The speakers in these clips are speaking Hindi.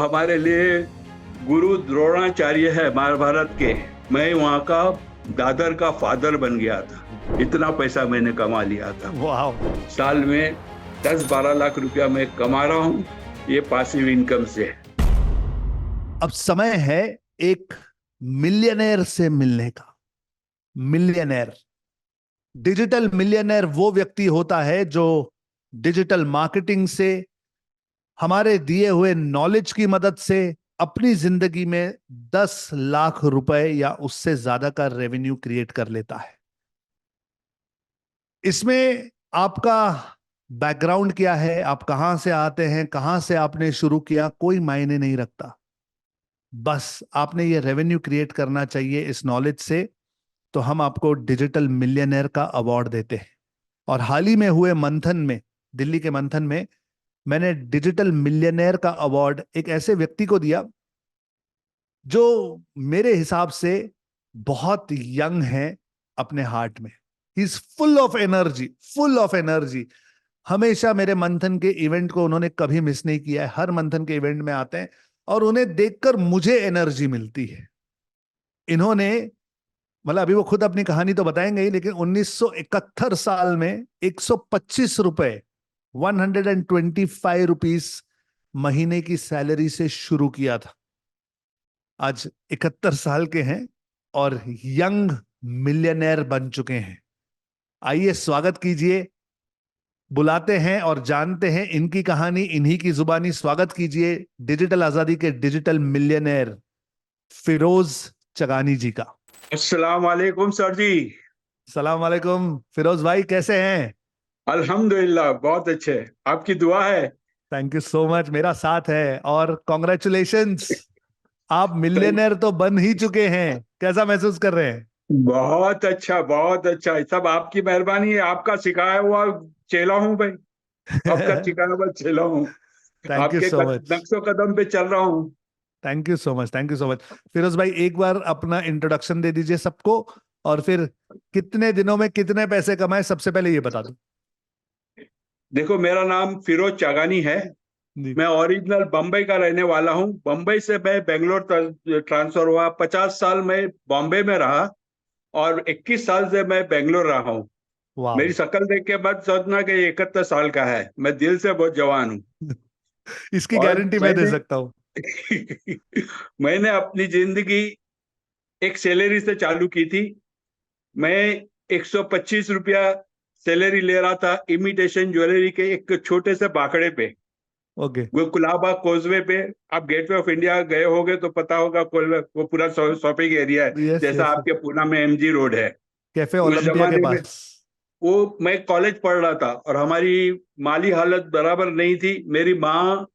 हमारे लिए गुरु द्रोणाचार्य है महाभारत के। मैं वहाँ का दादर का फादर बन गया था, इतना पैसा मैंने कमा लिया था। वाह। साल में 10-12 लाख रुपया मैं कमा रहा हूँ, ये पासिव इनकम से है। अब समय है एक मिलियनेयर से मिलने का। मिलियनेयर, डिजिटल मिलियनेयर वो व्यक्ति होता है जो डिजिटल मार्केटिंग से, हमारे दिए हुए नॉलेज की मदद से अपनी जिंदगी में 10 लाख रुपए या उससे ज्यादा का रेवेन्यू क्रिएट कर लेता है। इसमें आपका बैकग्राउंड क्या है, आप कहां से आते हैं, कहां से आपने शुरू किया, कोई मायने नहीं रखता। बस आपने ये रेवेन्यू क्रिएट करना चाहिए इस नॉलेज से, तो हम आपको डिजिटल मिलियनेयर का अवार्ड देते हैं। और हाल ही में हुए मंथन में, दिल्ली के मंथन में, मैंने डिजिटल मिलियनेयर का अवार्ड एक ऐसे व्यक्ति को दिया जो मेरे हिसाब से बहुत यंग है अपने हार्ट में। He is full of energy, full of energy. हमेशा मेरे मंथन के इवेंट को उन्होंने कभी मिस नहीं किया है, हर मंथन के इवेंट में आते हैं और उन्हें देखकर मुझे एनर्जी मिलती है। इन्होंने, मतलब अभी वो खुद अपनी कहानी तो बताएंगे ही, लेकिन 1971 साल में 125 रुपए, 125 रुपीज महीने की सैलरी से शुरू किया था। आज 71 साल के हैं और यंग मिलियनेयर बन चुके हैं। आइए स्वागत कीजिए, बुलाते हैं और जानते हैं इनकी कहानी, इन्हीं की जुबानी। स्वागत कीजिए डिजिटल आजादी के डिजिटल मिलियनेयर फिरोज चगानी जी का। अस्सलाम वालेकुम सर जी। सलाम वालेकुम फिरोज भाई, कैसे हैं? अल्हम्दुलिल्लाह, बहुत अच्छे, आपकी दुआ है। थैंक यू सो मच, मेरा साथ है। और कॉन्ग्रेचुलेशंस, आप Thank- मिलियनेयर तो बन ही चुके हैं। कैसा महसूस कर रहे हैं? बहुत अच्छा, बहुत अच्छा, सब आपकी मेहरबानी है। आपका सिखाया हुआ चेला हूँ भाई, आपका सिखाया हुआ चेला हूँ। थैंक यू आपके सो मच। नक्शो कदम पे चल रहा हूँ। Thank you so much, thank you so much. Firoz भाई, एक बार अपना इंट्रोडक्शन दे दीजिए सबको, और फिर कितने दिनों में कितने पैसे कमाए, सबसे पहले ये बता दो। देखो, मेरा नाम फिरोज चागानी है। जी। मैं ओरिजिनल बम्बई का रहने वाला हूँ। बम्बई से मैं बेंगलोर ट्रांसफर हुआ। 50 साल मैं बॉम्बे में रहा और 21 साल से मैं बेंगलोर रहा हूँ। वाह। मेरी शक्ल देख के मत सोचना कि 71 साल का है, मैं दिल से बहुत जवान हूँ। इसकी और गारंटी मैं दे मैंने सकता हूँ। मैंने अपनी जिंदगी एक सैलरी से चालू की थी। मैं 125 रुपया सैलरी ले रहा था इमिटेशन ज्वेलरी के एक छोटे से बाकड़े पे, ओके। वो कुलाबा कोजवे पे। आप गेटवे ऑफ इंडिया गए होगे तो पता होगा, वो पूरा शॉपिंग एरिया है, यस जैसा यस। आपके पुणे में एमजी रोड है। कैफे उस ओलंपिया के जमाने में पास। वो, मैं कॉलेज पढ़ रहा था और हमारी माली हालत बराबर नहीं थी। मेरी माँ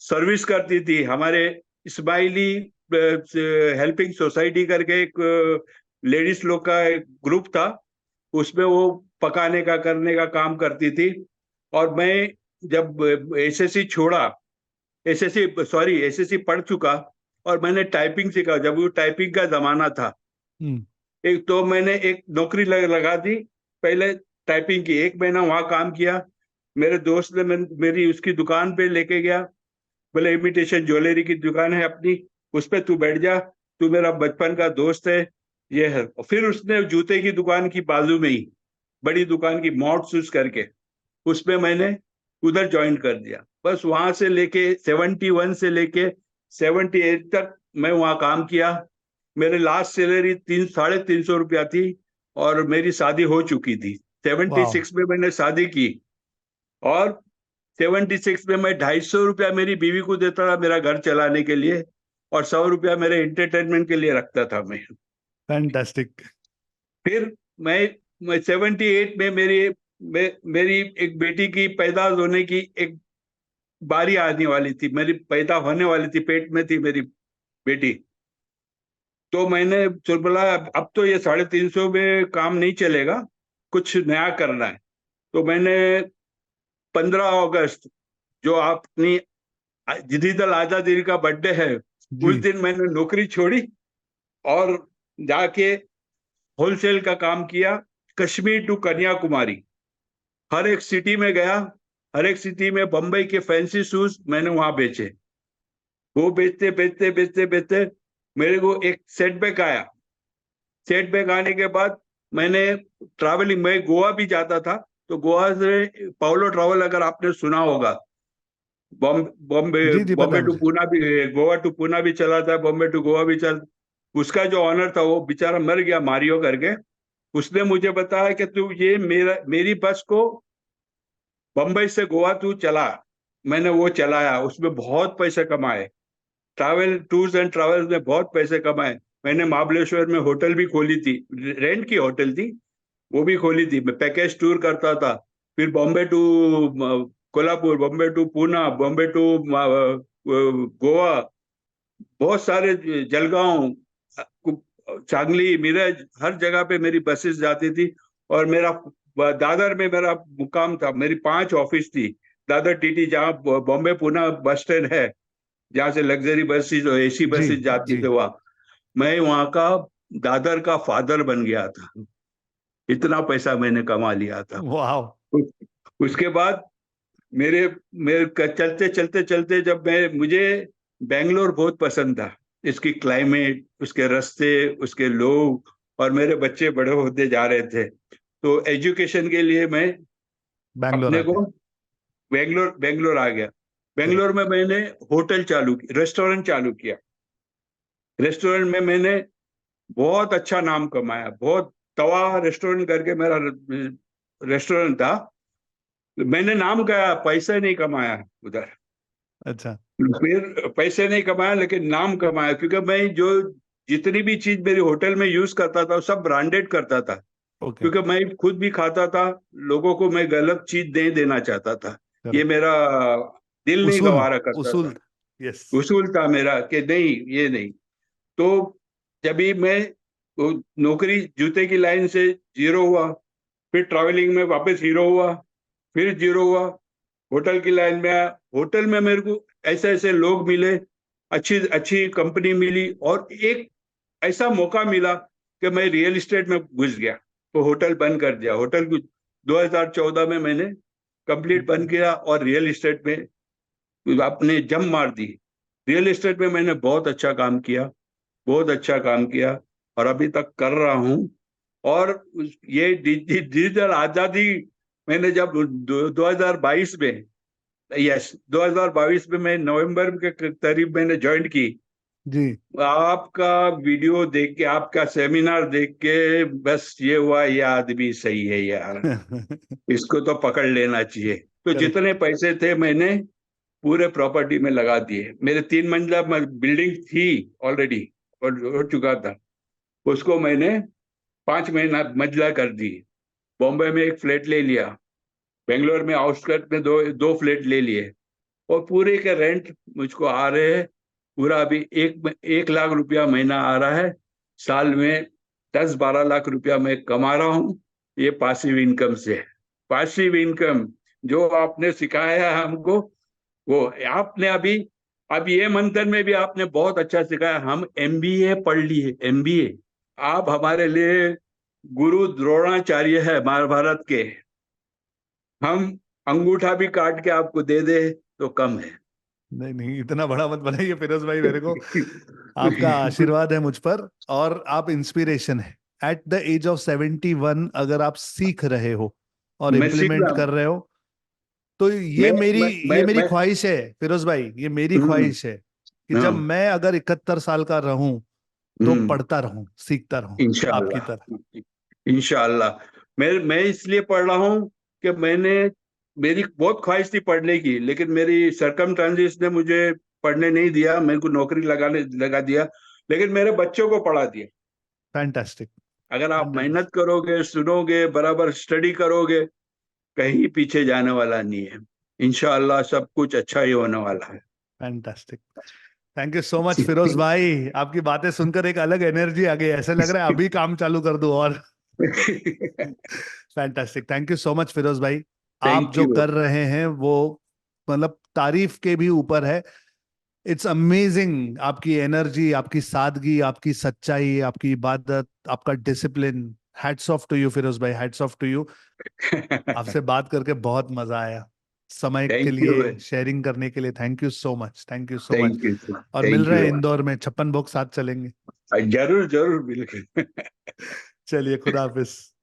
सर्विस करती थी हमारे इस्माइली हेल्पिंग सोसाइटी करके एक लेडीज लोग का एक ग्रुप था, उसमें वो पकाने का करने का काम करती थी। और मैं जब एसएससी छोड़ा, एसएससी सॉरी एसएससी पढ़ चुका और मैंने टाइपिंग सीखा, जब वो टाइपिंग का जमाना था। हम्म। एक तो मैंने एक नौकरी लगा दी पहले टाइपिंग की, 1 महीना वहां काम किया। मेरे दोस्त ने मेरी उसकी दुकान पे लेके गया, बोले इमिटेशन ज्वेलरी की दुकान है अपनी, उस पे तू बैठ जा, तू मेरा बचपन का दोस्त है, ये है। और फिर उसने जूते की दुकान की बाजू में ही बड़ी दुकान की मॉड शूज करके, उसमें मैंने उधर ज्वाइन कर दिया। बस वहां से लेके 71 से लेके 78 तक मैं वहां काम किया। मेरे लास्ट सैलरी 300-350 रुपया थी और मेरी शादी हो चुकी थी। सेवेंटी वाह। सिक्स में मैंने शादी की और 76 में मैं 250 रुपया मेरी बीवी को देता था मेरा घर चलाने के लिए, और 100 रुपया मेरे एंटरटेनमेंट के लिए रखता था मैं। फैंटास्टिक। फिर मैं 78 में मेरी एक बेटी की पैदा होने की एक बारी आने वाली थी, मेरी पैदा होने वाली थी, पेट में थी मेरी बेटी। तो मैंने चल बोला, अब तो ये 350 में काम नहीं चलेगा, कुछ नया करना है। तो मैंने 15 अगस्त, जो अपनी डिजिटल आजादी का बर्थडे है, उस जी। दिन मैंने नौकरी छोड़ी और जाके होलसेल का काम किया। कश्मीर टू कन्याकुमारी हर एक सिटी में गया, हर एक सिटी में बम्बई के फैंसी शूज मैंने वहां बेचे। वो बेचते बेचते बेचते बेचते मेरे को एक सेटबैक आया। सेटबैक आने के बाद मैंने ट्रैवलिंग, मैं गोवा भी जाता था, तो गोवा से पाउलो ट्रैवल अगर आपने सुना होगा, बॉम्बे जी जी, पता बॉम्बे है टू मुझे। पूना भी, गोवा टू पूना भी चला था, बॉम्बे टू गोवा भी चल। उसका जो ऑनर था वो बेचारा मर गया, मारियो करके। उसने मुझे बताया कि तू ये मेरी बस को बम्बई से गोवा तू चला। मैंने वो चलाया, उसमें बहुत पैसे कमाए। ट्रैवल टूर्स एंड ट्रैवल्स में बहुत पैसे कमाए। मैंने महाबलेश्वर में होटल भी खोली थी, रेंट की होटल थी, वो भी खोली थी। मैं पैकेज टूर करता था। फिर Bombay to Kolhapur, Bombay to Poona, Bombay to Goa, बहुत सारे, जलगांव, सांगली, मिरज, हर जगह पे मेरी बसेस जाती थी। और मेरा दादर में मेरा मुकाम था, मेरी 5 ऑफिस थी। दादर टीटी, जहाँ बॉम्बे पूना बस स्टैंड है, जहाँ से लग्जरी बसेस और एसी जी बसेस जाती जी। थे, वहाँ मैं वहाँ का दादर का फादर बन गया था। इतना पैसा मैंने कमा लिया था। वाह। उस- उसके बाद मेरे मेरे चलते चलते चलते, जब मैं मुझे बेंगलोर बहुत पसंद था। इसकी क्लाइमेट, उसके रास्ते, उसके लोग, और मेरे बच्चे बड़े होते जा रहे थे, तो एजुकेशन के लिए मैं बैंगलोर अपने आ गए। को बेंगलोर बेंगलोर आ गया। बेंगलोर करेक्ट। में मैंने होटल चालू, रेस्टोरेंट चालू किया। रेस्टोरेंट में मैंने बहुत अच्छा नाम कमाया। बहुत, तवा रेस्टोरेंट करके मेरा रेस्टोरेंट था। मैंने नाम कमाया, पैसे नहीं कमाया उधर। अच्छा। फिर पैसे नहीं कमाया लेकिन नाम कमाया, क्योंकि मैं जो जितनी भी चीज मेरी होटल में यूज करता था, वो सब ब्रांडेड करता था। ओके। क्योंकि मैं खुद भी खाता था, लोगों को मैं गलत चीज नहीं देना चाहता था। ये करेक्ट। मेरा दिल नहीं उसूल। गवारा करता उसूल। था। यस। उसूल था मेरा कि नहीं, ये नहीं। तो जब भी मैं वो नौकरी, जूते की लाइन से जीरो हुआ, फिर ट्रैवलिंग में वापस हीरो हुआ, फिर जीरो हुआ, होटल की लाइन में आया। होटल में मेरे को ऐसे ऐसे लोग मिले, अच्छी अच्छी कंपनी मिली, और एक ऐसा मौका मिला कि मैं रियल एस्टेट में घुस गया। तो होटल बंद कर दिया। होटल को 2014 में मैंने कंप्लीट बंद किया, और रियल एस्टेट में अपने जम मार दी। रियल एस्टेट में मैंने बहुत अच्छा काम किया, बहुत अच्छा काम किया, और अभी तक कर रहा हूँ। और ये डिजिटल आजादी, मैंने जब 2022 में, यस 2022 में मैं नवंबर के करीब मैंने ज्वाइन की। जी। आपका वीडियो देख के, आपका सेमिनार देख के, बस ये हुआ, ये आदमी सही है यार, इसको तो पकड़ लेना चाहिए। तो करेक्ट। जितने पैसे थे मैंने पूरे प्रॉपर्टी में लगा दिए। मेरे 3 मंजिला बिल्डिंग थी ऑलरेडी, और हो चुका था। उसको मैंने 5 महीना मंजिला कर दी। बॉम्बे में एक फ्लैट ले लिया, बेंगलोर में आउटस्कर्ट में दो दो फ्लैट ले लिए, और पूरे के रेंट मुझको आ रहे हैं। पूरा अभी 1 लाख रुपया महीना आ रहा है। साल में 10-12 लाख रुपया मैं कमा रहा हूँ, ये पासिव इनकम से। पासिव इनकम जो आपने सिखाया है हमको, वो आपने अभी ये मंथन में भी आपने बहुत अच्छा सिखाया। हम एमबीए पढ़ लिए, एमबीए। आप हमारे लिए गुरु द्रोणाचार्य है महाभारत के। हम अंगूठा भी काट के आपको दे दे तो कम है। नहीं नहीं, इतना बड़ा मत बनाइए फिरोज भाई मेरे को। आपका आशीर्वाद है मुझ पर, और आप इंस्पिरेशन है। एट द एज ऑफ 71 अगर आप सीख रहे हो और मैं सीख इम्प्लीमेंट रहा कर हूँ। रहे हो, तो मैं ये मेरी मैं ख्वाहिश है फिरोज भाई, ये मेरी हम्म, ख्वाहिश है कि जब हाँ, मैं अगर 71 साल का रहूं तो हम्म, पढ़ता रहूं, सीखता रहूं आपकी इंशाल्लाह, तरह। इंशाल्लाह। मैं इसलिए पढ़ रहा हूँ कि मेरी बहुत ख्वाहिश थी पढ़ने की, लेकिन मेरी सरकमस्टेंसेस ने मुझे पढ़ने नहीं दिया, मेरे को नौकरी लगा दिया। लेकिन मेरे बच्चों को पढ़ा दिया। फैंटास्टिक। अगर आप मेहनत करोगे, सुनोगे, बराबर स्टडी करोगे, कहीं पीछे जाने वाला नहीं है। इंशाअल्लाह सब कुछ अच्छा ही होने वाला है। Fantastic. Thank you so much Firoz भाई, आपकी बातें सुनकर एक अलग एनर्जी आ गई, ऐसा लग रहा है अभी काम चालू कर दूं। और fantastic, thank you so much Firoz भाई। आप थैंक जो यू। कर रहे हैं वो मतलब तारीफ के भी ऊपर है। इट्स अमेजिंग, आपकी एनर्जी, आपकी सादगी, आपकी सच्चाई, आपकी इबादत, आपका discipline. Hats off to you Firoz भाई, हैट्स ऑफ टू यू। आपसे बात करके बहुत मजा आया। समय के थैंक यू लिए, भाई, शेयरिंग करने के लिए thank you so much, thank you so much. Thank you, और मिल थैंक रहे यू। हैं इंदौर में, 56 भोग साथ चलेंगे। जरूर जरूर, बिल्कुल। चलिए, खुदा हाफिज।